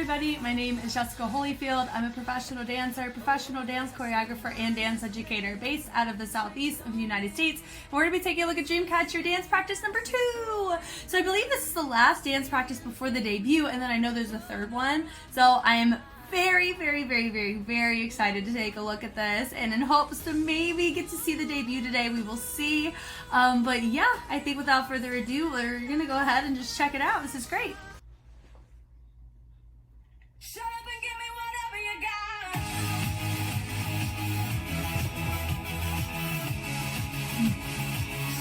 everybody, my name is Jessica Holyfield. I'm a professional dancer, professional dance choreographer, and dance educator based out of the southeast of the United States. And we're going to be taking a look at Dreamcatcher dance practice number 2. So I believe this is the last dance practice before the debut, and then I know there's a third one. So I am very excited to take a look at this, and in hopes to maybe get to see the debut today. We will see. But yeah, I think without further ado, we're going to go ahead and just check it out. This is great. Shut up and give me whatever you got.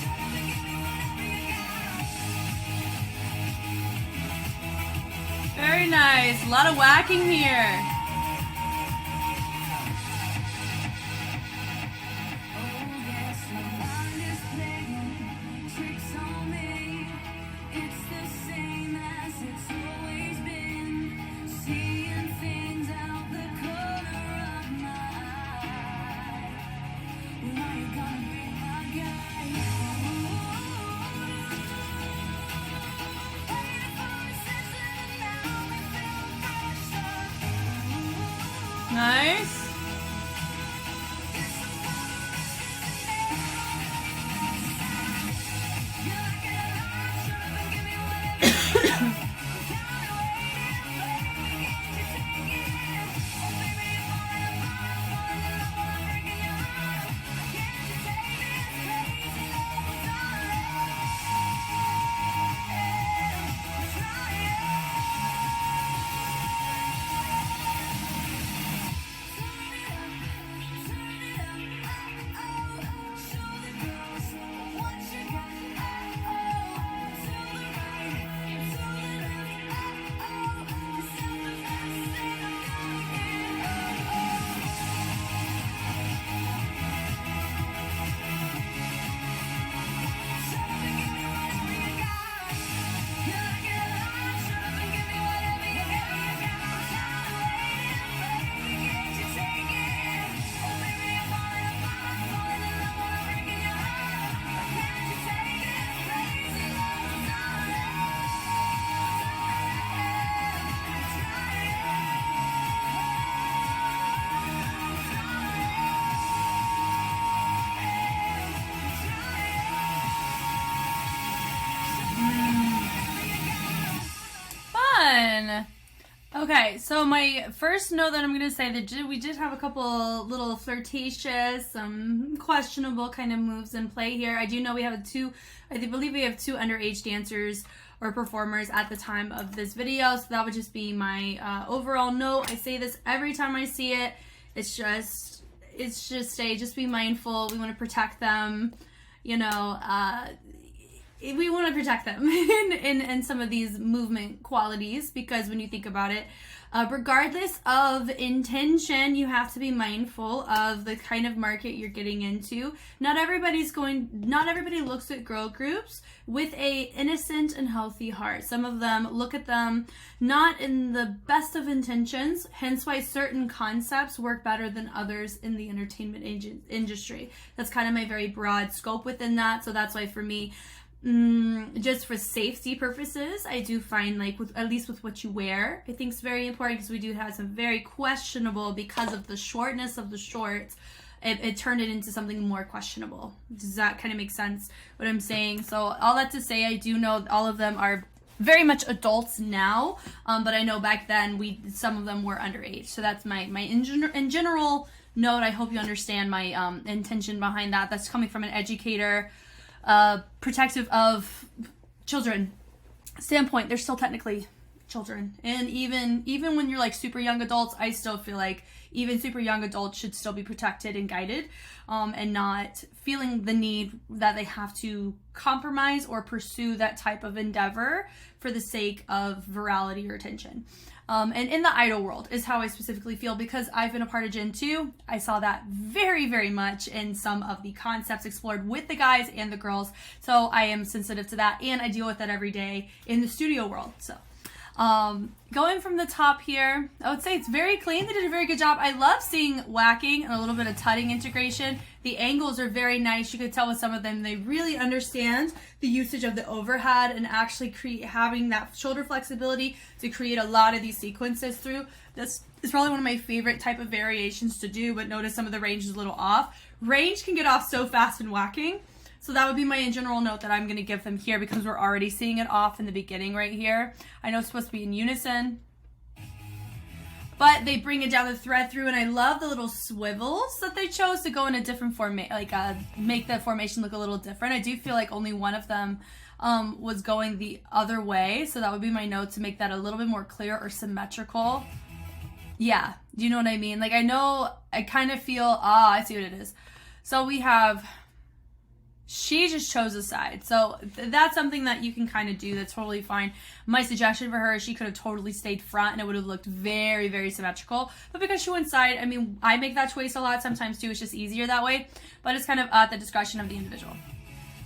Shut up and give me whatever you got. Very nice. A lot of whacking here. Nice. Okay, so my first note that I'm going to say that we did have a couple little flirtatious, some questionable kind of moves in play here. I do know we have I believe we have two underage dancers or performers at the time of this video, so that would just be my overall note. I say this every time I see it. It's just just be mindful. We want to protect them, you know, we want to protect them in some of these movement qualities, because when you think about it, regardless of intention, you have to be mindful of the kind of market you're getting into. Not everybody looks at girl groups with a innocent and healthy heart. Some of them look at them not in the best of intentions, hence why certain concepts work better than others in the entertainment industry. That's kind of my very broad scope within that. So that's why for me, just for safety purposes, I do find, like, at least with what you wear, I think it's very important, because we do have some very questionable, because of the shortness of the shorts, it turned it into something more questionable. Does that kind of make sense what I'm saying? So all that to say, I do know all of them are very much adults now, but I know back then some of them were underage. So that's my in general note. I hope you understand my intention behind that. That's coming from an educator, protective of children standpoint. They're still technically children, and even when you're like super young adults, I still feel like even super young adults should still be protected and guided, and not feeling the need that they have to compromise or pursue that type of endeavor for the sake of virality or attention. And in the idol world is how I specifically feel, because I've been a part of Gen 2. I saw that very much in some of the concepts explored with the guys and the girls. So I am sensitive to that, and I deal with that every day in the studio world. So Going from the top here, I would say it's very clean. They did a very good job. I love seeing whacking and a little bit of tutting integration. The angles are very nice. You could tell with some of them, they really understand the usage of the overhead and actually having that shoulder flexibility to create a lot of these sequences through. This is probably one of my favorite type of variations to do, but notice some of the range is a little off. Range can get off so fast in whacking. So that would be my general note that I'm going to give them here because we're already seeing it off in the beginning right here. I know it's supposed to be in unison, but they bring it down the thread through, and I love the little swivels that they chose to go in a different formation, like make the formation look a little different. I do feel like only one of them was going the other way, so that would be my note to make that a little bit more clear or symmetrical. Yeah, do you know what I mean? Like I kind of feel, I see what it is. So we have... She just chose a side. So that's something that you can kind of do. That's totally fine. My suggestion for her is she could have totally stayed front and it would have looked very, very symmetrical. But because she went side, I mean, I make that choice a lot sometimes too. It's just easier that way. But it's kind of at the discretion of the individual.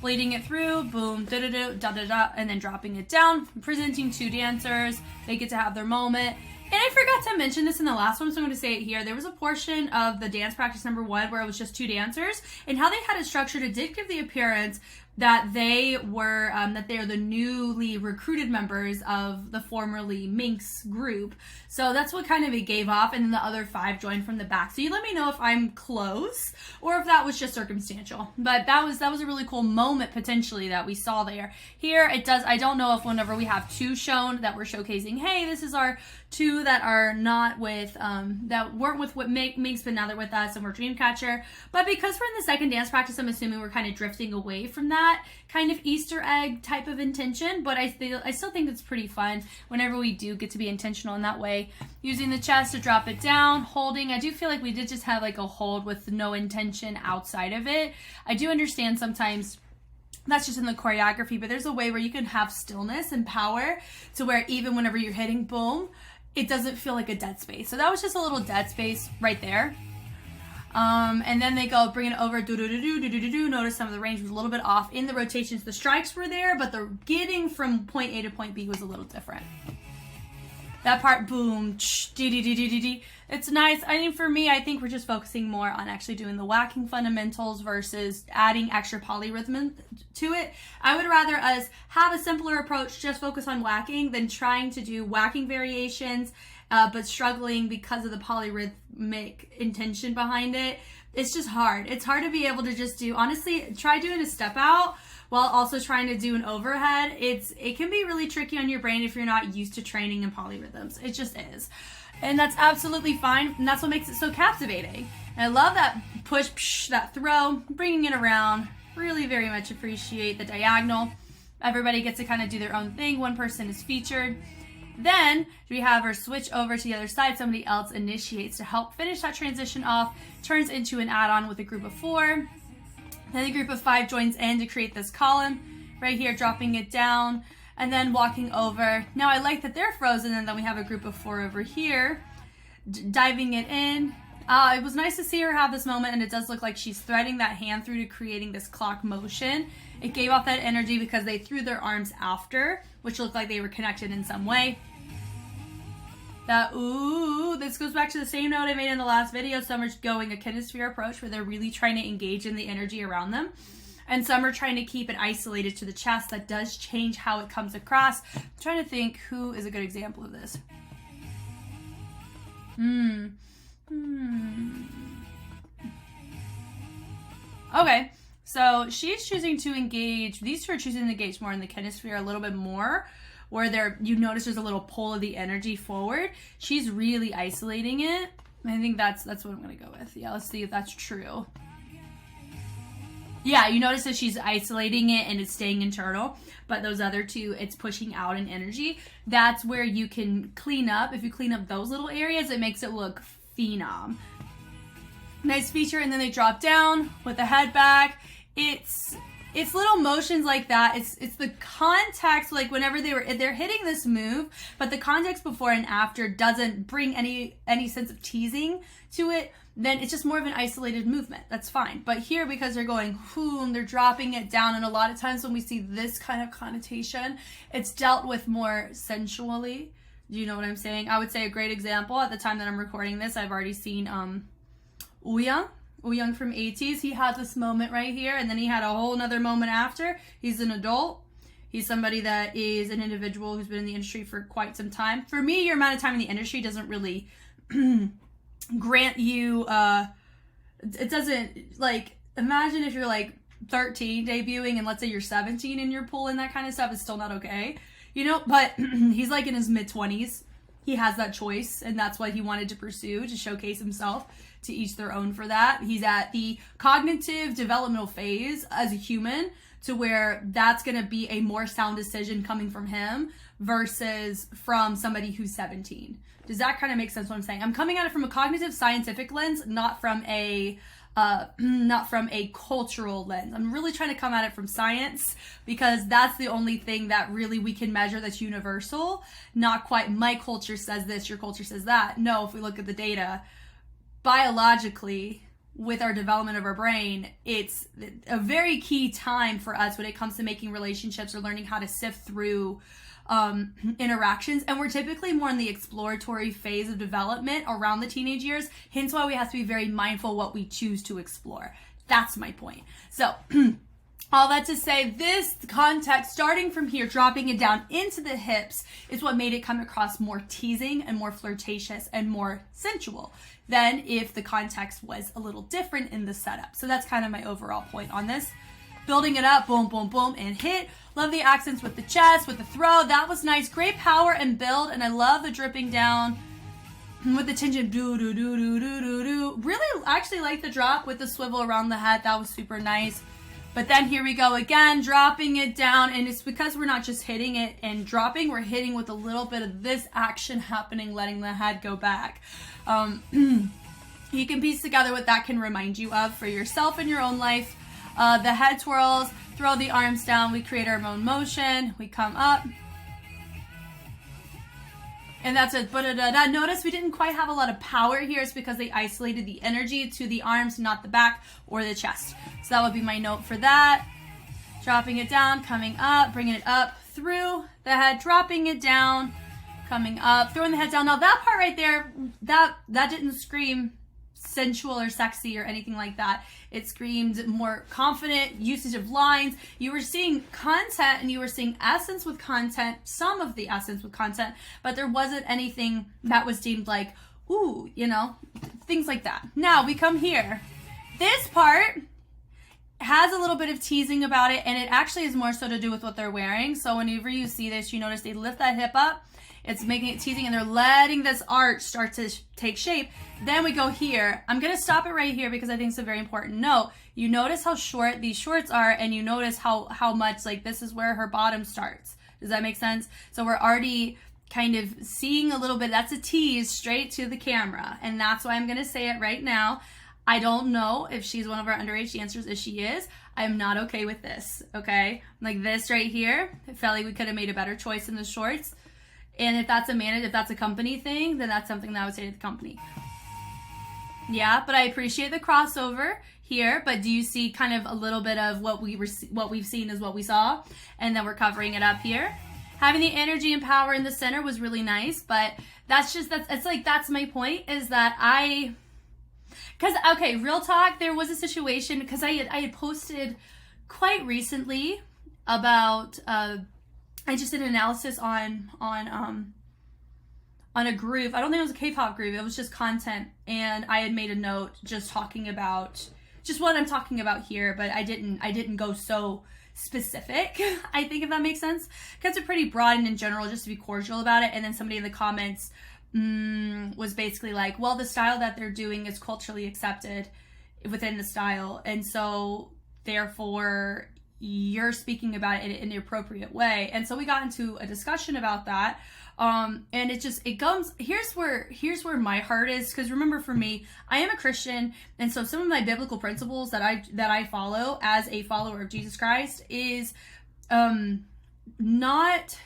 Bleeding it through, boom, da-da-da, da-da-da, and then dropping it down. Presenting two dancers. They get to have their moment. And I forgot to mention this in the last one, so I'm going to say it here. There was a portion of the dance practice number 1 where it was just 2 dancers, and how they had it structured, it did give the appearance that they were, that they are the newly recruited members of the formerly Minx group. So that's what kind of it gave off, and then the other 5 joined from the back. So you let me know if I'm close or if that was just circumstantial. But that was a really cool moment potentially that we saw there. Here it does, I don't know if whenever we have 2 shown that we're showcasing, hey, this is our 2 that are not with, that weren't with what Minx, but now they're with us and we're Dreamcatcher. But because we're in the second dance practice, I'm assuming we're kind of drifting away from that kind of Easter egg type of intention, but I still think it's pretty fun whenever we do get to be intentional in that way. Using the chest to drop it down, holding. I do feel like we did just have like a hold with no intention outside of it. I do understand sometimes that's just in the choreography, but there's a way where you can have stillness and power to where even whenever you're hitting boom, it doesn't feel like a dead space. So that was just a little dead space right there. And then they go bring it over, do. Notice some of the range was a little bit off in the rotations. The strikes were there, but the getting from point A to point B was a little different. That part, boom, dee. It's nice. I mean, for me, I think we're just focusing more on actually doing the whacking fundamentals versus adding extra polyrhythm to it. I would rather us have a simpler approach, just focus on whacking, than trying to do whacking variations, but struggling because of the polyrhythmic intention behind it. It's just hard. It's hard to be able to just do, honestly, try doing a step out while also trying to do an overhead. It can be really tricky on your brain if you're not used to training in polyrhythms. It just is. And that's absolutely fine. And that's what makes it so captivating. And I love that push, that throw, bringing it around. Really very much appreciate the diagonal. Everybody gets to kind of do their own thing. One person is featured. Then we have her switch over to the other side. Somebody else initiates to help finish that transition off. Turns into an add-on with a group of 4. Then a group of 5 joins in to create this column. Right here, dropping it down. And then walking over. Now I like that they're frozen, and then we have a group of 4 over here. Diving it in. It was nice to see her have this moment, and it does look like she's threading that hand through to creating this clock motion. It gave off that energy because they threw their arms after, which looked like they were connected in some way. This goes back to the same note I made in the last video. Some are going a kinesphere approach where they're really trying to engage in the energy around them. And some are trying to keep it isolated to the chest. That does change how it comes across. I'm trying to think who is a good example of this. Okay, so she's choosing to engage, these 2 are choosing to engage more in the kinesphere a little bit more, where you notice there's a little pull of the energy forward. She's really isolating it. I think that's what I'm gonna go with. Yeah, let's see if that's true. Yeah, you notice that she's isolating it and it's staying internal, but those other 2, it's pushing out in energy. That's where you can clean up. If you clean up those little areas, it makes it look phenom. Nice feature, and then they drop down with the head back. It's little motions like that. It's the context, like whenever they're hitting this move, but the context before and after doesn't bring any sense of teasing to it. Then it's just more of an isolated movement. That's fine. But here, because they're going boom, they're dropping it down, and a lot of times when we see this kind of connotation, it's dealt with more sensually Do you know what I'm saying? I would say a great example at the time that I'm recording this, I've already seen Wooyoung from ATEEZ. He had this moment right here, and then he had a whole nother moment after. He's an adult. He's somebody that is an individual who's been in the industry for quite some time. For me, your amount of time in the industry doesn't really grant you, it doesn't, like, imagine if you're like 13 debuting and let's say you're 17 and you're pulling that kind of stuff, it's still not okay. You know, but he's like in his mid-20s. He has that choice, and that's what he wanted to pursue, to showcase himself. To each their own for that. He's at the cognitive developmental phase as a human to where that's going to be a more sound decision coming from him versus from somebody who's 17. Does that kind of make sense what I'm saying? I'm coming at it from a cognitive scientific lens, not from a cultural lens. I'm really trying to come at it from science because that's the only thing that really we can measure that's universal. Not quite my culture says this, your culture says that. No, if we look at the data, biologically, with our development of our brain, it's a very key time for us when it comes to making relationships or learning how to sift through interactions. And we're typically more in the exploratory phase of development around the teenage years, hence why we have to be very mindful what we choose to explore. That's my point. So all that to say, this context, starting from here, dropping it down into the hips, is what made it come across more teasing and more flirtatious and more sensual than if the context was a little different in the setup. So that's kind of my overall point on this. Building it up, boom, boom, boom, and hit. Love the accents with the chest, with the throw. That was nice. Great power and build, and I love the dripping down with the tinge of do, do, do, do, do, do, do. Really actually like the drop with the swivel around the head. That was super nice. But then here we go again, dropping it down, and it's because we're not just hitting it and dropping, we're hitting with a little bit of this action happening, letting the head go back. You can piece together what that can remind you of for yourself in your own life. The head twirls, throw the arms down, we create our own motion, we come up. And that's it. Notice we didn't quite have a lot of power here. It's because they isolated the energy to the arms, not the back or the chest. So that would be my note for that. Dropping it down, coming up, bringing it up through the head, dropping it down, coming up, throwing the head down. Now that part right there, that didn't scream sensual or sexy or anything like that. It screamed more confident usage of lines. You were seeing content and you were seeing essence with content, some of the essence with content, but there wasn't anything that was deemed like, ooh, you know, things like that. Now we come here. This part has a little bit of teasing about it, and it actually is more so to do with what they're wearing. So whenever you see this, you notice they lift that hip up. It's making it teasing, and they're letting this arch start to take shape. Then we go here. I'm going to stop it right here because I think it's a very important note. You notice how short these shorts are, and you notice how much, like, this is where her bottom starts. Does that make sense? So we're already kind of seeing a little bit. That's a tease straight to the camera, and that's why I'm going to say it right now. I don't know if she's one of our underage dancers. If she is, I am not okay with this, okay? Like this right here, I felt like we could have made a better choice in the shorts. And if that's a company thing, then that's something that I would say to the company. Yeah, but I appreciate the crossover here. But do you see kind of a little bit of what we've seen is what we saw, and then we're covering it up here. Having the energy and power in the center was really nice, but that's my point is that okay, real talk. There was a situation because I had posted quite recently about. I just did an analysis on a group. I don't think it was a K-pop group. It was just content, and I had made a note just talking about just what I'm talking about here, but I didn't go so specific. I think if that makes sense, because it's pretty broad and in general, just to be cordial about it. And then somebody in the comments was basically like, well, the style that they're doing is culturally accepted within the style, and so therefore you're speaking about it in the appropriate way. And so we got into a discussion about that. And it comes, here's where my heart is. Cause remember for me, I am a Christian. And so some of my biblical principles that I follow as a follower of Jesus Christ is, not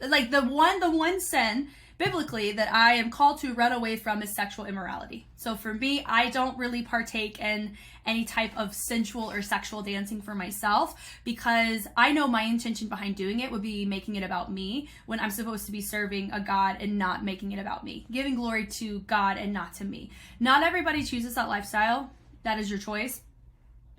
like the one sin biblically that I am called to run away from is sexual immorality. So for me, I don't really partake in any type of sensual or sexual dancing for myself, because I know my intention behind doing it would be making it about me, when I'm supposed to be serving a God and not making it about me, giving glory to God and not to me. Not everybody chooses that lifestyle. That is your choice.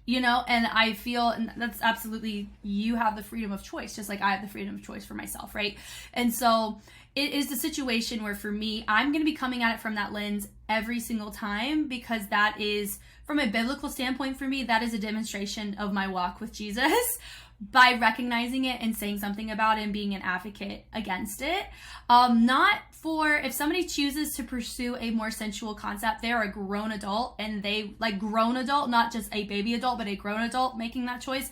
You know, and I feel, and that's absolutely, you have the freedom of choice, just like I have the freedom of choice for myself, right? And so it is the situation where for me, I'm going to be coming at it from that lens every single time, because that is, from a biblical standpoint for me, that is a demonstration of my walk with Jesus, by recognizing it and saying something about it and being an advocate against it. Not for, if somebody chooses to pursue a more sensual concept, they're a grown adult, and they, like, grown adult, not just a baby adult, but a grown adult making that choice.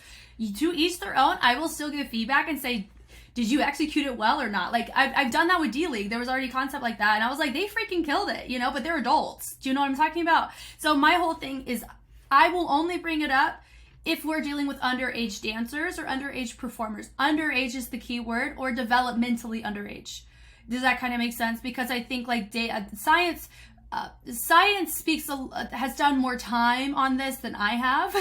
To each their own. I will still give feedback and say, did you execute it well or not? Like, I've done that with D-League. There was already a concept like that, and I was like, they freaking killed it, you know, but they're adults. Do you know what I'm talking about? So my whole thing is, I will only bring it up if we're dealing with underage dancers or underage performers. Underage is the key word, or developmentally underage. Does that kind of make sense? Because I think, like, science has done more time on this than I have,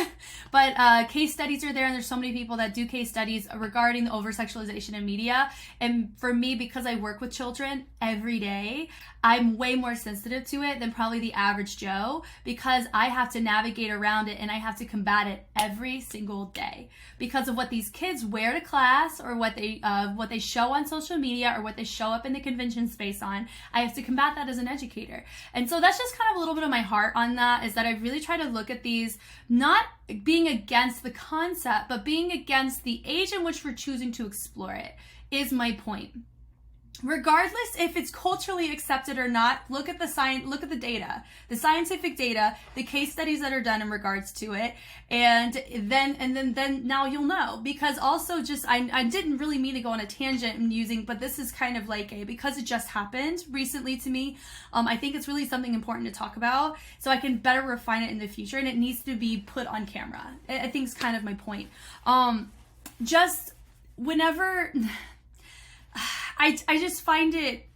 but case studies are there, and there's so many people that do case studies regarding the over-sexualization in media. And for me, because I work with children every day, I'm way more sensitive to it than probably the average Joe, because I have to navigate around it and I have to combat it every single day because of what these kids wear to class, or what they show on social media, or what they show up in the convention space on. I have to combat that as an educator. And so that's just kind of a little bit of my heart on that, is that I really try to look at these, not being against the concept, but being against the age in which we're choosing to explore it, is my point. Regardless if it's culturally accepted or not, look at the science, look at the data, the scientific data, the case studies that are done in regards to it, and then now you'll know. Because also, just I didn't really mean to go on a tangent and using, but this is kind of like because it just happened recently to me. I think it's really something important to talk about, so I can better refine it in the future, and it needs to be put on camera. I think it's kind of my point. Just whenever. I just find it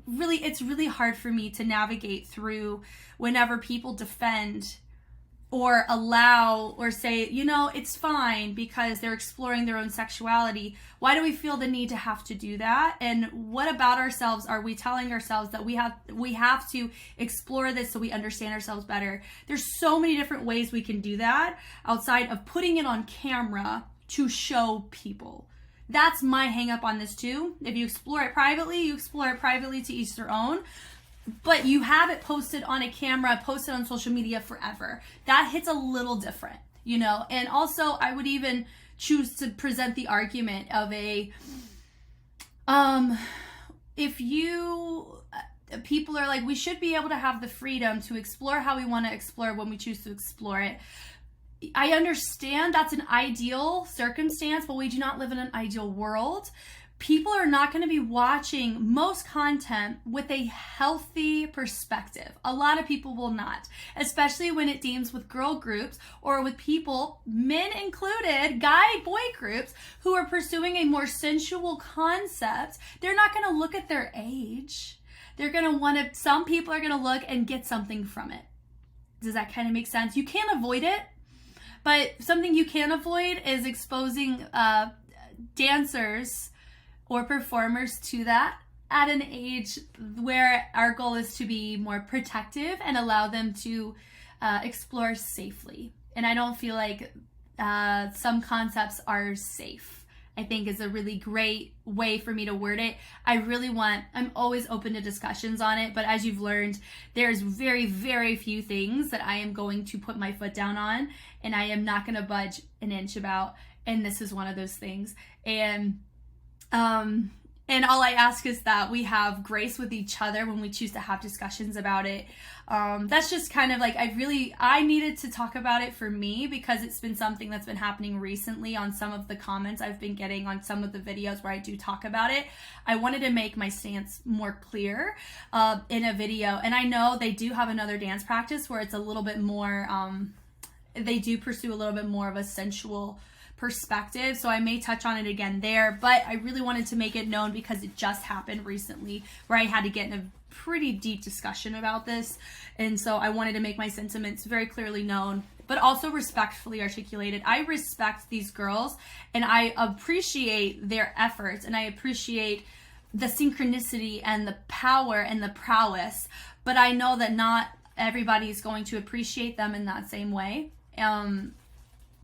really, it's really hard for me to navigate through whenever people defend or allow or say, you know, it's fine because they're exploring their own sexuality. Why do we feel the need to have to do that? And what about ourselves are we telling ourselves that we have to explore this so we understand ourselves better? There's so many different ways we can do that outside of putting it on camera to show people. That's my hang up on this too. If you explore it privately, to each their own. But you have it posted on a camera, posted on social media forever. That hits a little different, you know? And also, I would even choose to present the argument of people are like, we should be able to have the freedom to explore how we want to explore when we choose to explore it. I understand that's an ideal circumstance, but we do not live in an ideal world. People are not going to be watching most content with a healthy perspective. A lot of people will not, especially when it deals with girl groups or with people, men included, guy-boy groups, who are pursuing a more sensual concept. They're not going to look at their age. They're going to some people are going to look and get something from it. Does that kind of make sense? You can't avoid it. But something you can avoid is exposing dancers or performers to that at an age where our goal is to be more protective and allow them to explore safely. And I don't feel like some concepts are safe. I think is a really great way for me to word it. I'm always open to discussions on it, but as you've learned, there's very, very few things that I am going to put my foot down on, and I am not going to budge an inch about, and this is one of those things. And all I ask is that we have grace with each other when we choose to have discussions about it. That's just kind of like, I needed to talk about it for me because it's been something that's been happening recently on some of the comments I've been getting on some of the videos where I do talk about it. I wanted to make my stance more clear in a video. And I know they do have another dance practice where it's a little bit more, they do pursue a little bit more of a sensual perspective, so I may touch on it again there, but I really wanted to make it known because it just happened recently where I had to get in a pretty deep discussion about this, and so I wanted to make my sentiments very clearly known, but also respectfully articulated. I respect these girls and I appreciate their efforts, and I appreciate the synchronicity and the power and the prowess, but I know that not everybody is going to appreciate them in that same way.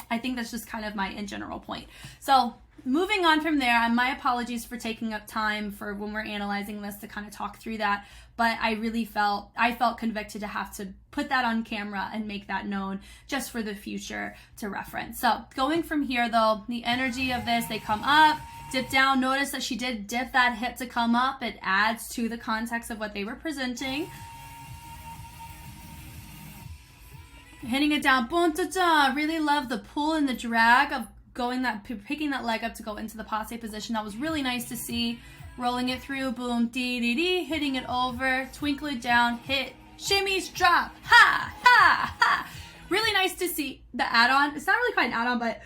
I think that's just kind of my in general point. So moving on from there, and my apologies for taking up time for when we're analyzing this to kind of talk through that, but I felt convicted to have to put that on camera and make that known just for the future to reference. So going from here though, the energy of this, they come up, dip down. Notice that she did dip that hip to come up. It adds to the context of what they were presenting. Hitting it down, boom, da-da. Really love the pull and the drag of picking that leg up to go into the passe position. That was really nice to see. Rolling it through, boom, dee, hitting it over, twinkle it down, hit, shimmies, drop, ha, ha, ha. Really nice to see the add-on. It's not really quite an add-on, but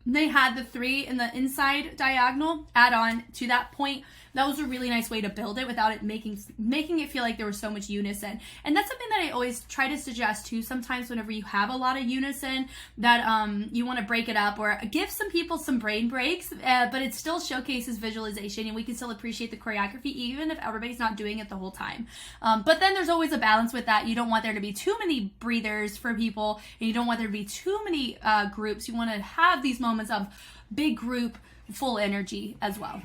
they had the 3 in the inside diagonal add on to that point. That was a really nice way to build it without it making it feel like there was so much unison. And that's something that I always try to suggest too, sometimes whenever you have a lot of unison, that you want to break it up or give some people some brain breaks, but it still showcases visualization and we can still appreciate the choreography even if everybody's not doing it the whole time. But then there's always a balance with that. You don't want there to be too many breathers for people, and you don't want there to be too many groups. You want to have these moments of big group, full energy as well.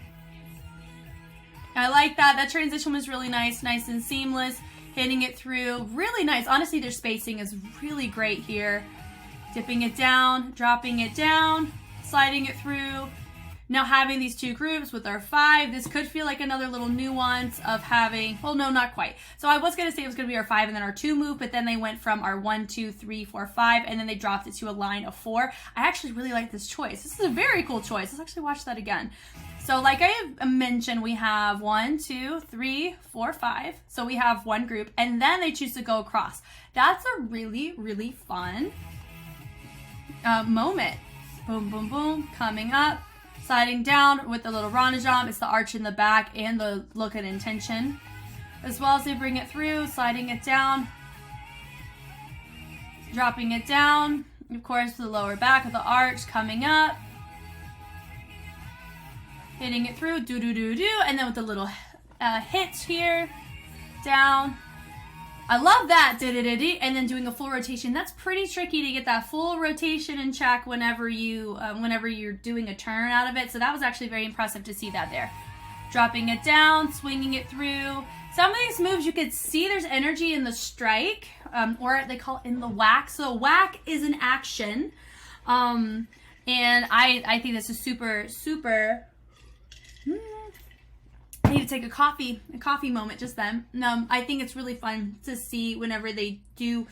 I like that. That transition was really nice and seamless. Hitting it through, really nice. Honestly, their spacing is really great here. Dipping it down, dropping it down, sliding it through. Now having these 2 groups with our 5, this could feel like another little nuance of having, well, no, not quite. So I was going to say it was going to be our 5 and then our 2 move, but then they went from our 1, 2, 3, 4, 5, and then they dropped it to a line of 4. I actually really like this choice. This is a very cool choice. Let's actually watch that again. So like I have mentioned, we have 1, 2, 3, 4, 5. So we have one group, and then they choose to go across. That's a really, really fun moment. Boom, boom, boom, coming up. Sliding down with the little ranajam. It's the arch in the back and the look and intention. As well as they bring it through, sliding it down, dropping it down. Of course, the lower back of the arch coming up. Hitting it through, do, and then with the little hits here, down. I love that, and then doing a full rotation. That's pretty tricky to get that full rotation in check whenever you're doing a turn out of it. So that was actually very impressive to see that there. Dropping it down, swinging it through. Some of these moves you could see there's energy in the strike, or they call it in the whack. So whack is an action, and I think this is super, super. I need to take a coffee moment just then. I think it's really fun to see whenever they do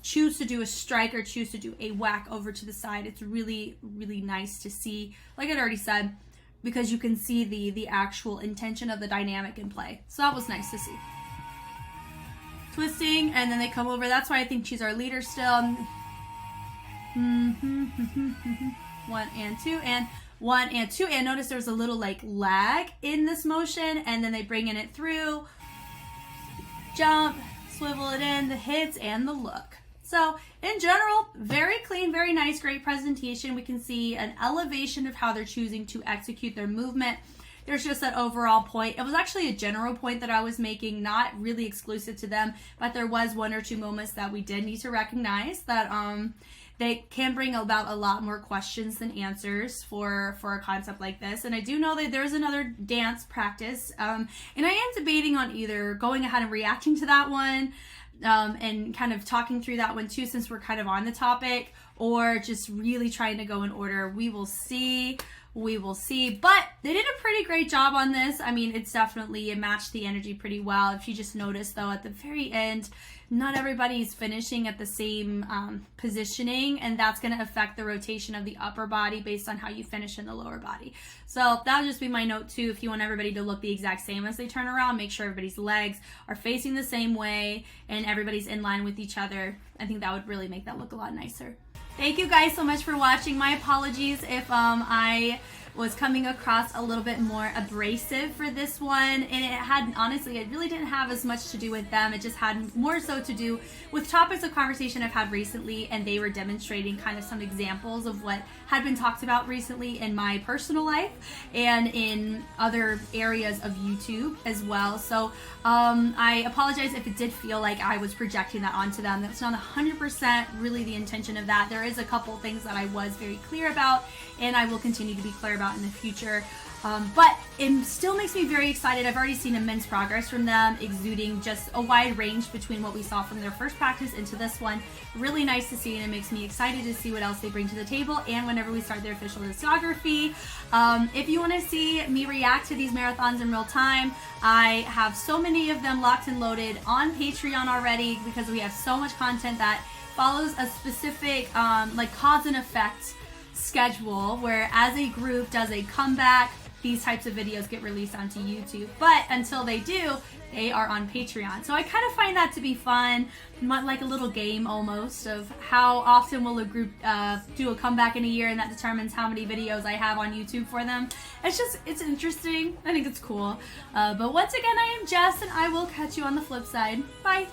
choose to do a strike or choose to do a whack over to the side. It's really, really nice to see, like I'd already said, because you can see the actual intention of the dynamic in play. So that was nice to see. Twisting, and then they come over. That's why I think she's our leader still. 1 and 2, and 1 and 2, and notice there's a little like lag in this motion, and then they bring it through, jump, swivel it in, the hits, and the look. So in general, very clean, very nice, great presentation. We can see an elevation of how they're choosing to execute their movement. There's just that overall point. It was actually a general point that I was making, not really exclusive to them, but there was 1 or 2 moments that we did need to recognize that they can bring about a lot more questions than answers for a concept like this. And I do know that there's another dance practice, and I am debating on either going ahead and reacting to that one, and kind of talking through that one too, since we're kind of on the topic, or just really trying to go in order. We will see. But they did a pretty great job on this. I mean, it matched the energy pretty well. If you just notice though, at the very end, not everybody's finishing at the same positioning, and that's going to affect the rotation of the upper body based on how you finish in the lower body. So that'll just be my note too. If you want everybody to look the exact same as they turn around, make sure everybody's legs are facing the same way and everybody's in line with each other. I think that would really make that look a lot nicer. Thank you guys so much for watching. My apologies if I was coming across a little bit more abrasive for this one, and it had, honestly, it really didn't have as much to do with them. It just had more so to do with topics of conversation I've had recently, and they were demonstrating kind of some examples of what had been talked about recently in my personal life and in other areas of YouTube as well. So I apologize if it did feel like I was projecting that onto them. That's not 100% really the intention of that. There is a couple things that I was very clear about, and I will continue to be clear about in the future. But it still makes me very excited. I've already seen immense progress from them, exuding just a wide range between what we saw from their first practice into this one. Really nice to see, and it makes me excited to see what else they bring to the table and whenever we start their official discography. If you want to see me react to these marathons in real time, I have so many of them locked and loaded on Patreon already, because we have so much content that follows a specific like cause and effect schedule, where as a group does a comeback, these types of videos get released onto YouTube. But until they do, they are on Patreon. So I kind of find that to be fun, like a little game almost, of how often will a group do a comeback in a year, and that determines how many videos I have on YouTube for them. It's interesting. I think it's cool. But once again, I am Jess, and I will catch you on the flip side. Bye.